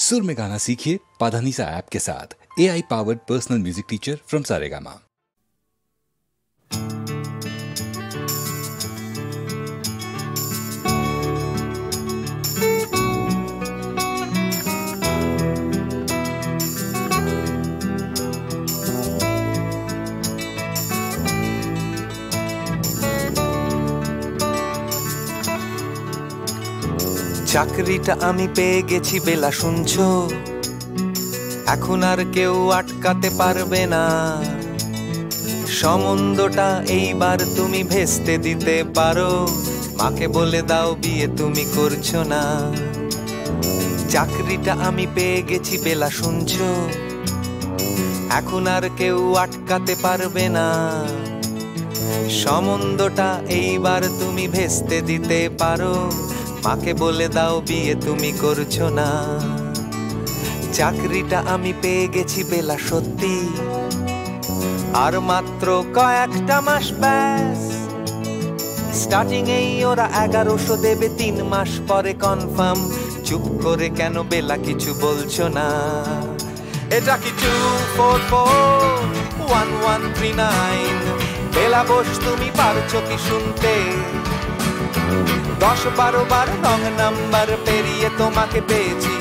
सुर में गाना सीखिए पाधानीसा ऐप के साथ। AI powered personal music teacher from Saregama. চাকরিটা আমি পেয়ে গেছি বেলা শুনছো, এখন আর কেউ আটকাতে পারবে না। সম্বন্ধটা এইবার তুমি ভেস্তে দিতে পারো, মাকে বলে দাও বিয়ে তুমি করছো না। চাকরিটা আমি পেয়ে গেছি বেলা শুনছো, এখন আর কেউ আটকাতে পারবে না। সম্বন্ধটা এইবার তুমি ভেস্তে দিতে পারো, মাকে বলে দাও বিয়ে তুমি করছো না। চাকরিটা আমি পেয়ে গেছি বেলা সত্যি, আর মাত্র কয়েকটা মাস ব্যাস। স্টার্টিং এই ওরা 1100 দেবে, 3 মাস পরে কনফার্ম। চুপ করে কেন বেলা কিছু বলছো না? এটা কি 2441139? বেলা বোস তুমি পারছো কি শুনতে? 10-12 বার রং নাম্বার পেরিয়ে তোমাকে পেয়েছি,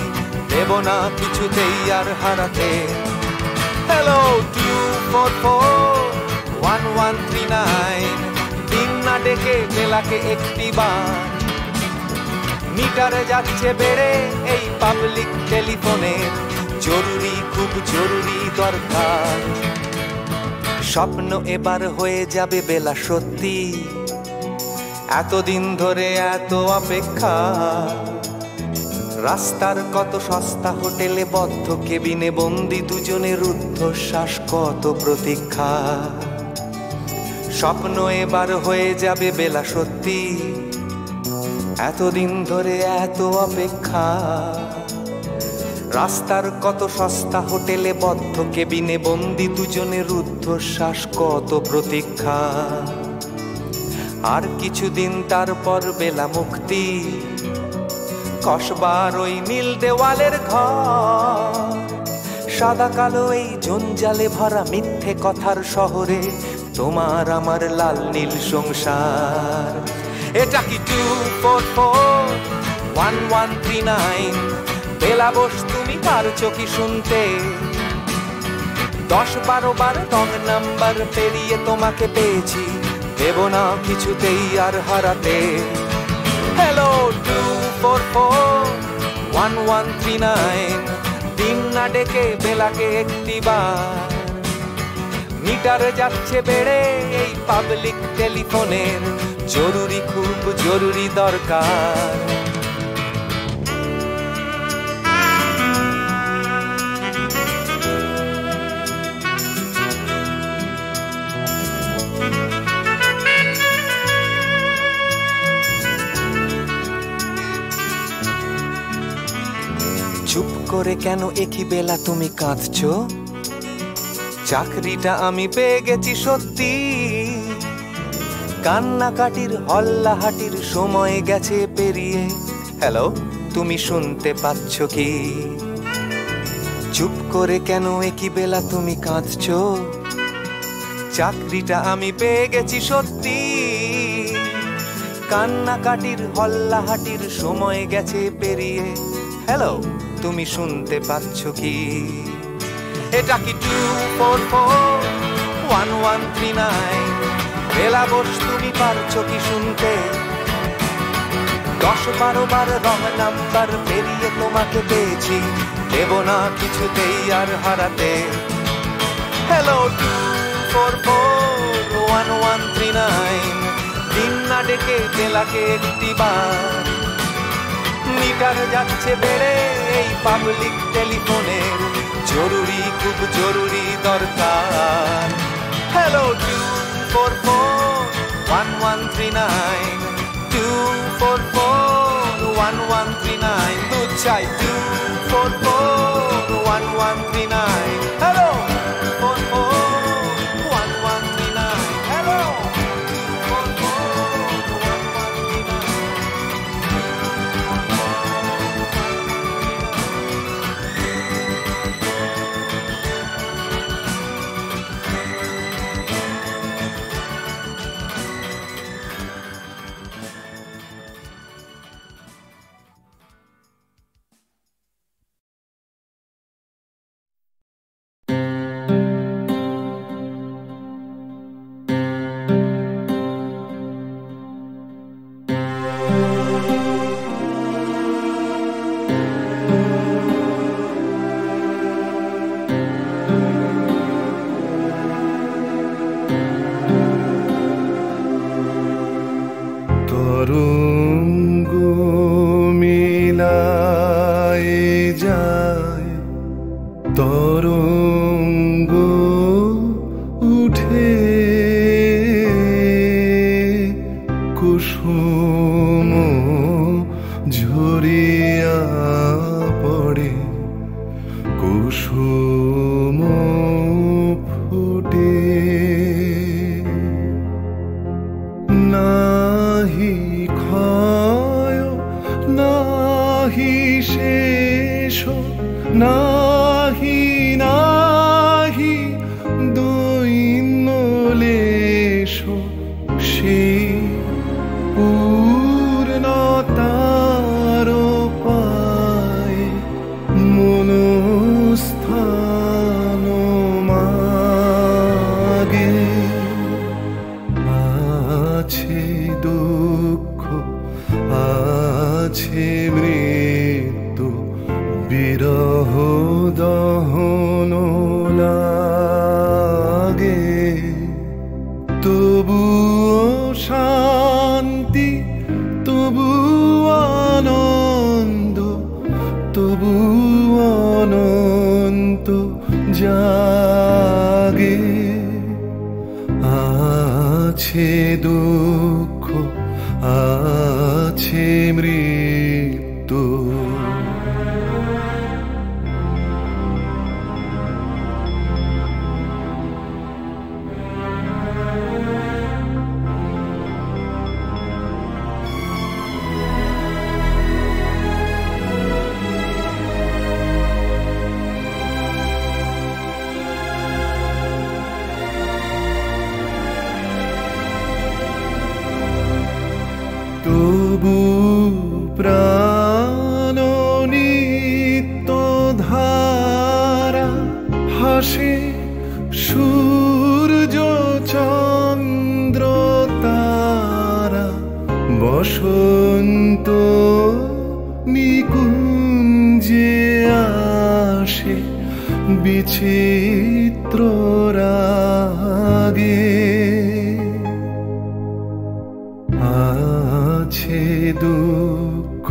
দেব না কিছুতেই আর হারাতে। হ্যালো 2441139, দিন না ডেকে বেলাকে একটি বার। মিটারে যাচ্ছে বেড়ে এই পাবলিক টেলিফোনের, জরুরি খুব জরুরি দরকার। স্বপ্ন এবার হয়ে যাবে বেলা সত্যি, এতদিন ধরে এত অপেক্ষা। রাস্তার কত সস্তা হোটেলে বদ্ধ কেবিনে বন্দি দুজনের রুদ্ধশ্বাস, কত প্রতীক্ষা। স্বপ্ন এবার হয়ে যাবে বেলা সত্যি, এতদিন ধরে এত অপেক্ষা। রাস্তার কত সস্তা হোটেলে বদ্ধ কেবিনে বন্দি দুজনের রুদ্ধশ্বাস, কত প্রতীক্ষা। আর কিছুদিন তারপর বেলা মুক্তি, কসবার ওই নীল দেওয়ালের ঘর। সাদা কালো এই জঞ্জালে ভরা মিথ্যে কথার শহরে, তোমার আমার লাল নীল সংসার। এটা কি 2441139? বেলা বোস তুমি পারছো কি শুনতে? 10-12 বার রং নাম্বার পেরিয়ে তোমাকে পেয়েছি, দেব না কিছুতেই আর হারাতে। হ্যালো 2441139, দিন না ডেকে বেলাকে একটি বার। মিটারে যাচ্ছে বেড়ে এই পাবলিক টেলিফোনের, জরুরি খুব জরুরি দরকার। চুপ করে কেন একই বেলা তুমি কাঁদছো? চাকরিটা আমি পেয়ে গেছি সত্যি, কান্নাকাটির হল্লাহাটির সময় গেছে পেরিয়ে। হ্যালো তুমি শুনতে পাচ্ছ কি? চুপ করে কেন একই বেলা তুমি কাঁদছো? চাকরিটা আমি পেয়ে গেছি সত্যি, কান্নাকাটির হল্লাহাটির সময় গেছে পেরিয়ে। হ্যালো তুমি শুনতে পাচ্ছ কি? এটা কি 2441139? বেলা বোস তুমি পারছো কি শুনতে? 10-12 বার রং নাম্বার পেরিয়ে তোমাকে পেয়েছি, দেব না কিছুতেই আর হারাতে। হ্যালো 2441139, দিন না ডেকে বেলাকে একটি বার। মিটারে যাচ্ছে বেড়ে এই পাবলিক টেলিফোনের, জরুরি খুব জরুরি দরকার। হ্যালো 2441139, 2441139, দুধ চাই 2441139। Hello 2441139, hello 2441139। যায় তরঙ্গ উঠে কুসুম ঝরিয়া পড়ে কুসুম ফুটে নাহি ক্ষয় নাহি শেষ নাহি নাহি দৈন্যলেশ সেই পূর্ণতার পায় মনস্থান মাগে আছে দুঃখ আছে মৃত্যু বিরহ দহন লাগে তবুও শান্তি তবু আনন্দ তবু অনন্ত জাগে আছে দুঃখ আছে মৃত্যু তবু প্রাণ নিত্য ধারা হাসে সূর্য চন্দ্র তারা বসন্ত নিকুঞ্জে আসে বিচিত্র রাগে আছে দুঃখ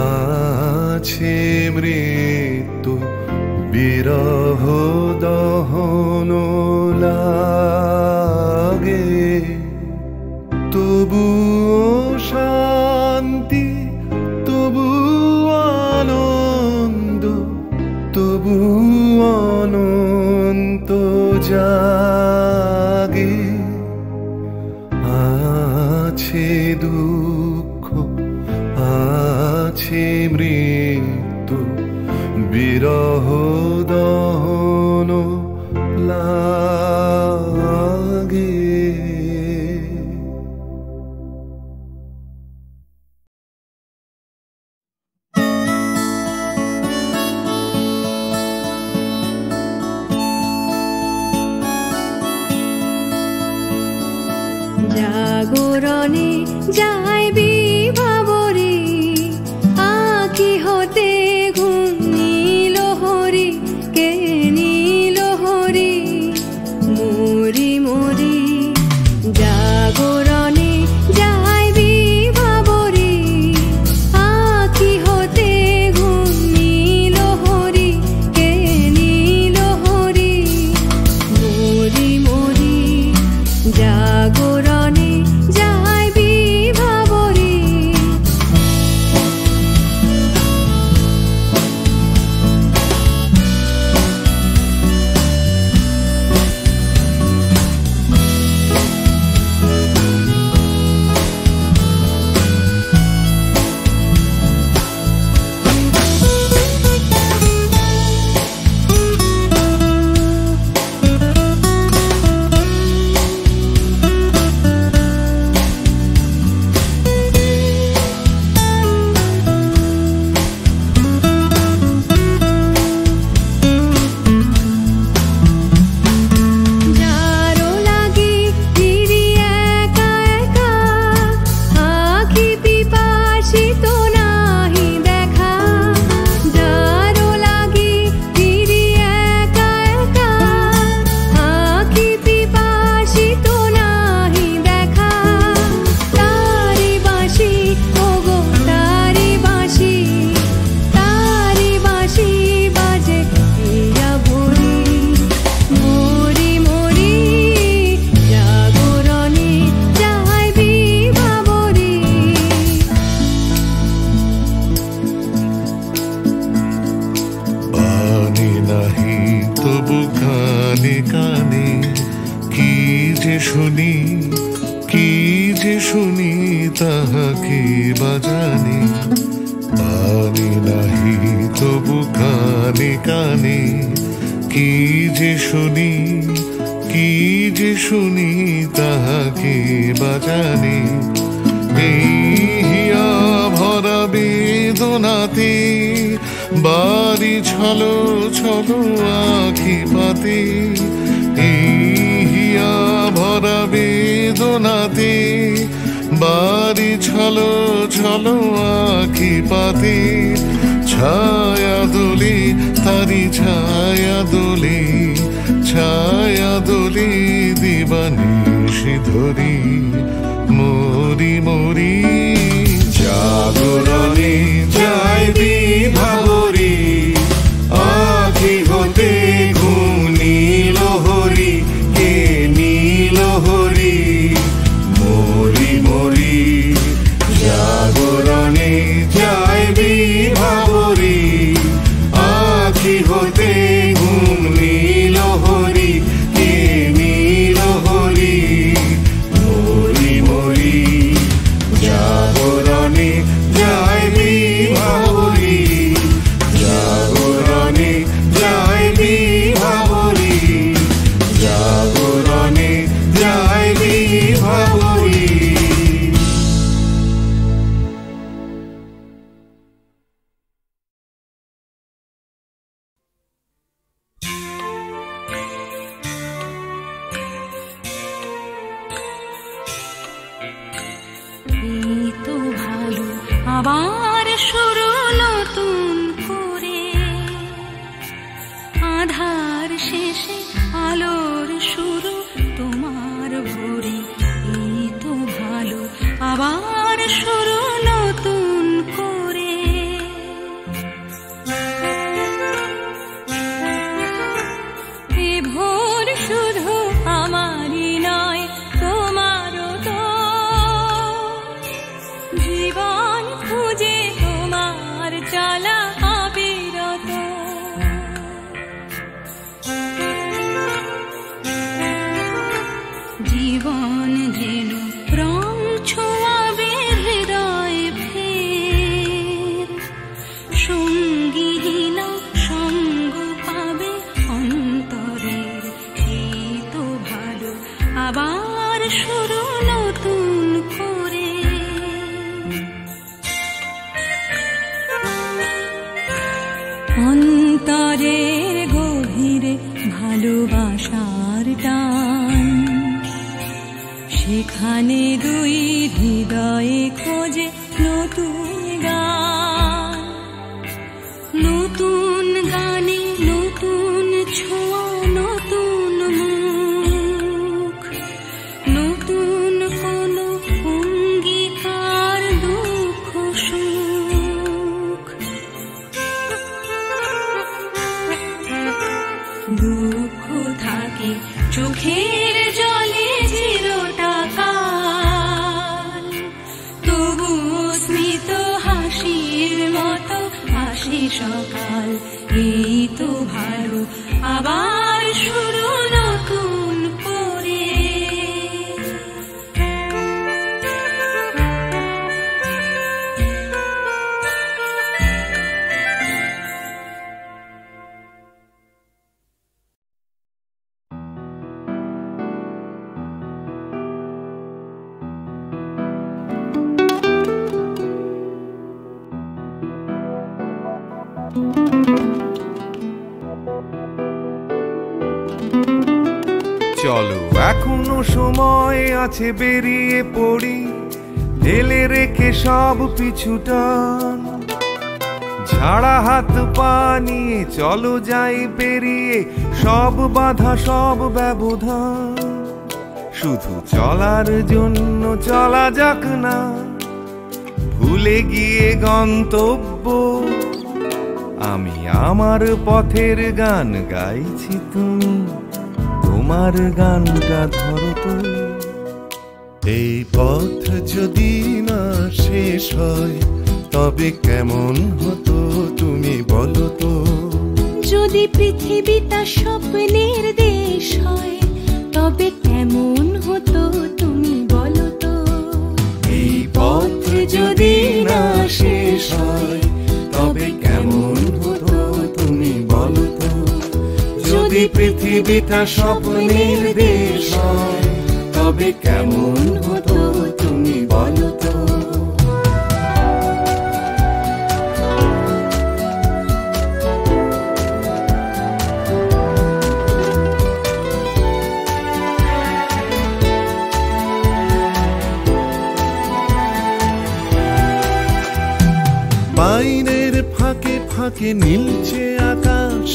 আছে মৃত্যু বিরহ দহন লাগে তবু শান্তি তবু আনন্দ তবু অনন্ত জাগে আছে দুঃখ আছে মৃত্যু বিরহ দহন লাগে জাগরণে যাই বিভাবরে আঁখি হতে ঘুম নীল হরি কে নীল হরি মরি মরি জাগরণে যাই বিভাবরে আঁখি হতে ঘুম নীল হরি কে নীল হরি মরি মরি জাগরণে যাই বিভাব তবু কানে কানে কি যে শুনি, কি যে শুনি তাহাকে বাজানে। পানি নাহি তবু কানে কানে কি যে শুনি, কি যে শুনি তাহাকে বাজানে। এই হিয়া ভরা বেদনাতে বাড়ি ছলো ছলো আখি পাতে। এই হিয়া ভরা বেদনাতে বাড়ি ছলো ছলো আখি পাতে। ছায়া দোলে তারি ছায়া দোলে, ছায়া দোলে দিবানিশি ধরি মরি মরি। জাগরণে যায় বিভাবরী আখি হতে ঘুম নীল হরি, কে নীল হরি মরি মরি। জাগরণে যায় বিভাবরী আখি হতে ঘুম নীল হরি, কে নীল হরি মরি মরি। জাগরণে যায় বিভাবরী, জাগরণে যায় বিভাবরী, জাগরণে যায় বিভাবরী। এই তো ভালো আবার শুরু নতুন করে, আধার শেষে আলোর শুরু তোমার ভোরে। এই তো ভালো আবার শুরু নতুন করে। এ ভোর শুধু আমারই নয় তোমারও তো, জীবন খুঁজে তোমার চলা অবিরত। জীবন যেন রং ছোঁয়াবে হৃদয় ফের, সঙ্গীহীন সঙ্গ পাবে অন্তরের। এই তো ভালো আবার শুরু নতুন করে। অন্তরের গভীরে ভালোবাসার টান, সেখানে দুই হৃদয়ে খোঁজে নতুন গান। নতুন গানে নতুন ছোঁয়া, নতুন মুখ, নতুন কোনো অঙ্গীকার দুঃখ সুখ। দুঃখ থাকে চোখের জলে চিরটা কাল, তবু স্মিত হাসির মতো হাসি সকাল। এই তো ভালো আবার শুরু নতুন করে। চলো এখনো সময় আছে, বেরিয়ে পড়ি ঢেলে রেখে সব পিছুটান। ঝাড়া হাত পা নিয়ে চলো যাই পেরিয়ে সব বাধা সব ব্যবধান। শুধু চলার জন্য চলা যাক না, ভুলে গিয়ে গন্তব্য। আমি আমার পথের গান গাইছি, তুমি তোমার গানটা ধরো তো। এই পথ যদি না শেষ হয় তবে কেমন হতো তুমি বলো তো। যদি যদি পৃথিবীটা স্বপ্নের দেশ হয় তবে কেমন হতো তুমি বলো তো। এই পথ যদি না শেষ হয় তবে কেমন হতো তুমি বলো তো। যদি পৃথিবীটা স্বপ্নের দেশ হয় তবে কেমন হতো তুমি বলো তো। বাইরের ফাঁকে ফাঁকে নীলছে আকাশ,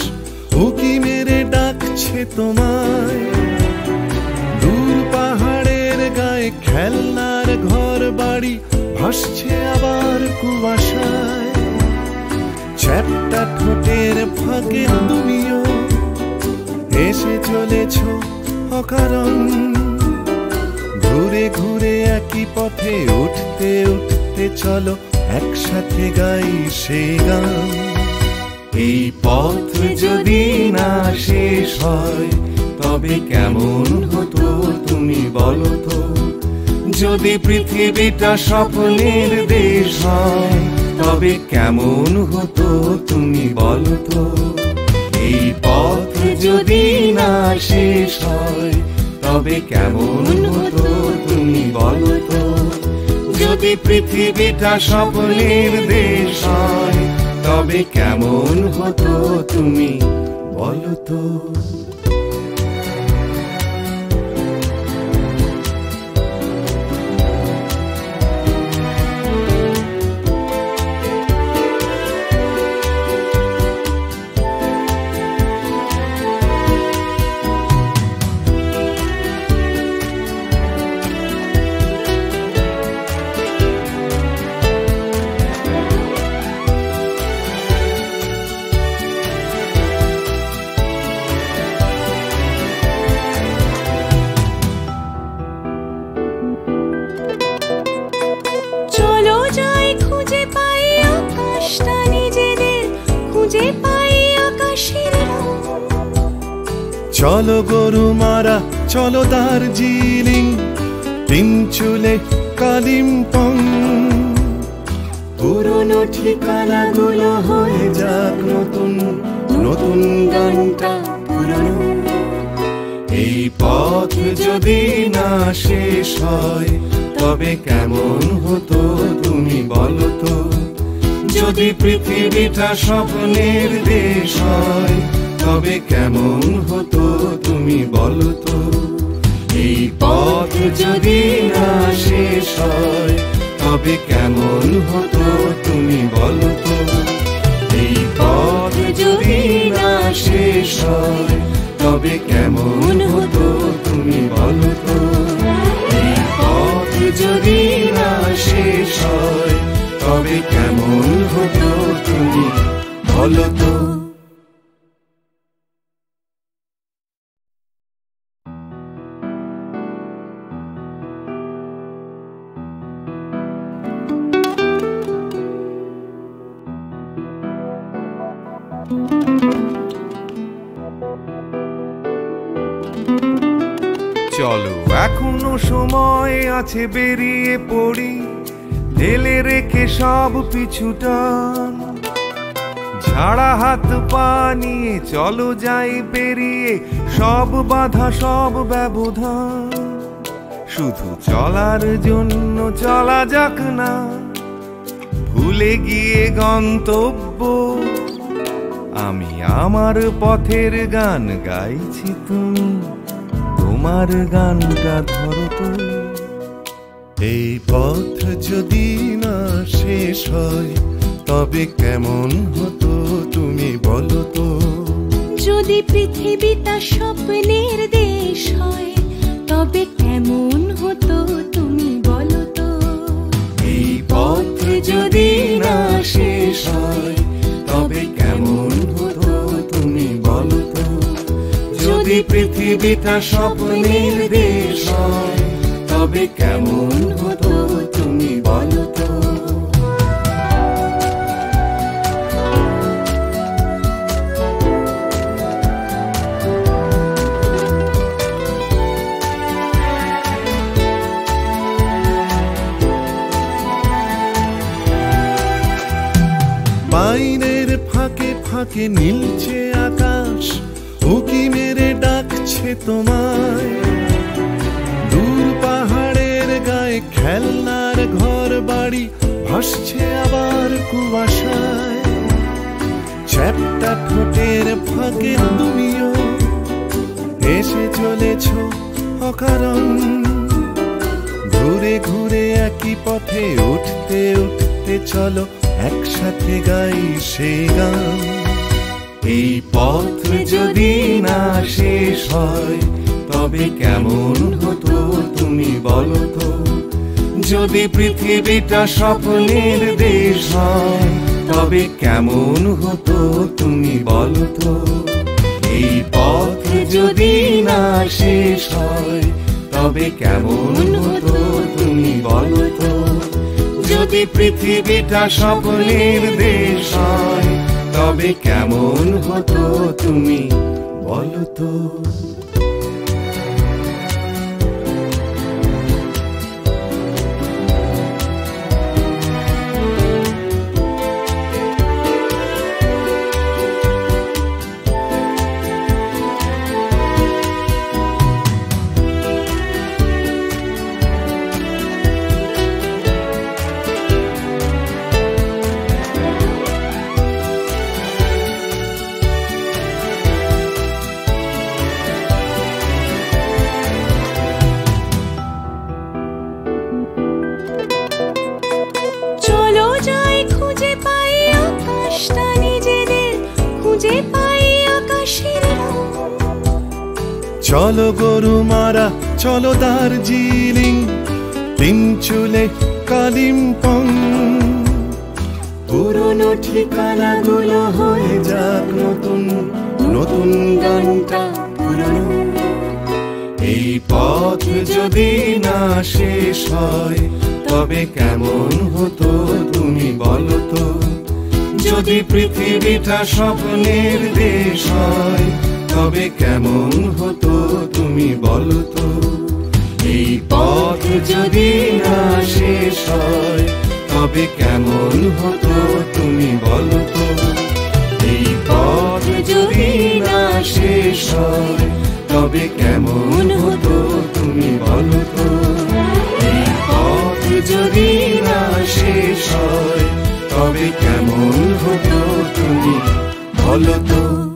উকি মেরে ডাকছে তোমায়। দূর পাহাড়ের গায়ে খেলনার ঘর বাড়ি ভাসছে আবার কুয়াশায়। চ্যাপ্টা ঠোঁটের ফাঁকে তুমিও এসে চলেছ অকারণ। ঘুরে ঘুরে একই পথে উঠতে উঠতে চলো একসাথে গাই সে গান। এই পথ যদি না শেষ হয় তবে কেমন হতো তুমি বলো তো। যদি পৃথিবীটা স্বপ্নের দেশ হয় তবে কেমন হতো তুমি বলো তো। এই পথ যদি না শেষ হয় তবে কেমন হতো তুমি বলো তো। যদি পৃথিবীটা স্বপ্নের দেশ হয় তবে কেমন হতো তুমি বলো তো। চলো গরুমারা চলো দার্জিলিং, তিনচুলে কালিম্পং। পুরনো ঠিকানাগুলো হয়ে যাক নতুন, নতুন গানটা পুরনো। এই পথ যদি না শেষ হয় তবে কেমন হতো তুমি বলো তো। যদি পৃথিবীটা স্বপ্নের দেশ হয় তবে কেমন হতো তুমি বলো তো। এই পথ যদি না শেষ হয় তবে কেমন হতো তুমি বলো তো। এই পথ যদি না শেষ হয় তবে কেমন হতো তুমি বলো তো। এই পথ যদি না শেষ হয় তবে কেমন হতো তুমি বলো তো। চলো এখনো সময় আছে, বেরিয়ে পড়ি ঢেলে রেখে সব পিছুটান। ঝাড়া হাত পা নিয়ে চলো যাই পেরিয়ে সব বাধা সব ব্যবধান। শুধু চলার জন্য চলা যাক না, ভুলে গিয়ে গন্তব্য। আমি আমার পথের গান গাইছি, তুমি তোমার গানটা ধরো তো। এই পথ যদি না শেষ হয় তবে কেমন হতো তুমি বলো তো। যদি পৃথিবীটা স্বপ্নের দেশ হয় তবে কেমন হতো তুমি বলো তো। এই পথ যদি না শেষ হয় তবে কেমন হতো তুমি বলো তো। যদি পৃথিবীটা স্বপ্নের দেশ হয় তবে কেমন হতো তুমি বলো তো। ফাঁকে নীলছে আকাশ, উকি মেরে ডাকছে তোমায়। দূর পাহাড়ের গায়ে খেলনার ঘর বাড়ি ভাসছে আবার কুয়াশায়। চ্যাপ্টা ঠোঁটের ফাঁকে তুমিও এসে চলেছ অকারণ। ঘুরে ঘুরে একই পথে উঠতে উঠতে চলো একসাথে গাই সেই গান। এই পথ যদি না শেষ হয় তবে কেমন হতো তুমি বলো তো। যদি পৃথিবীটা স্বপ্নের দেশ হয় তবে কেমন হতো তুমি বলো তো। এই পথ যদি না শেষ হয় তবে কেমন হতো তুমি বলো তো। যদি পৃথিবীটা স্বপ্নের দেশ হয় তবে কেমন হতো তুমি বলো তো। চলো গরুমারা, চলো দার্জিলিং, তিনচুলে কালিম্পং। পুরনো ঠিকানাগুলো হয়ে যাক নতুন, নতুন গানটা পুরনো। এই পথ যদি না শেষ হয় তবে কেমন হতো তুমি বলো তো। যদি পৃথিবীটা স্বপ্নের দেশ হয় তবে কেমন হতো তুমি বলো তো। এই পথ যদি না শেষ হয় তবে কেমন হতো তুমি বলো তো। এই পথ যদি না শেষ হয় তবে কেমন হতো তুমি বলো তো। এই পথ যদি না শেষ হয় তবে কেমন হতো তুমি বলো তো।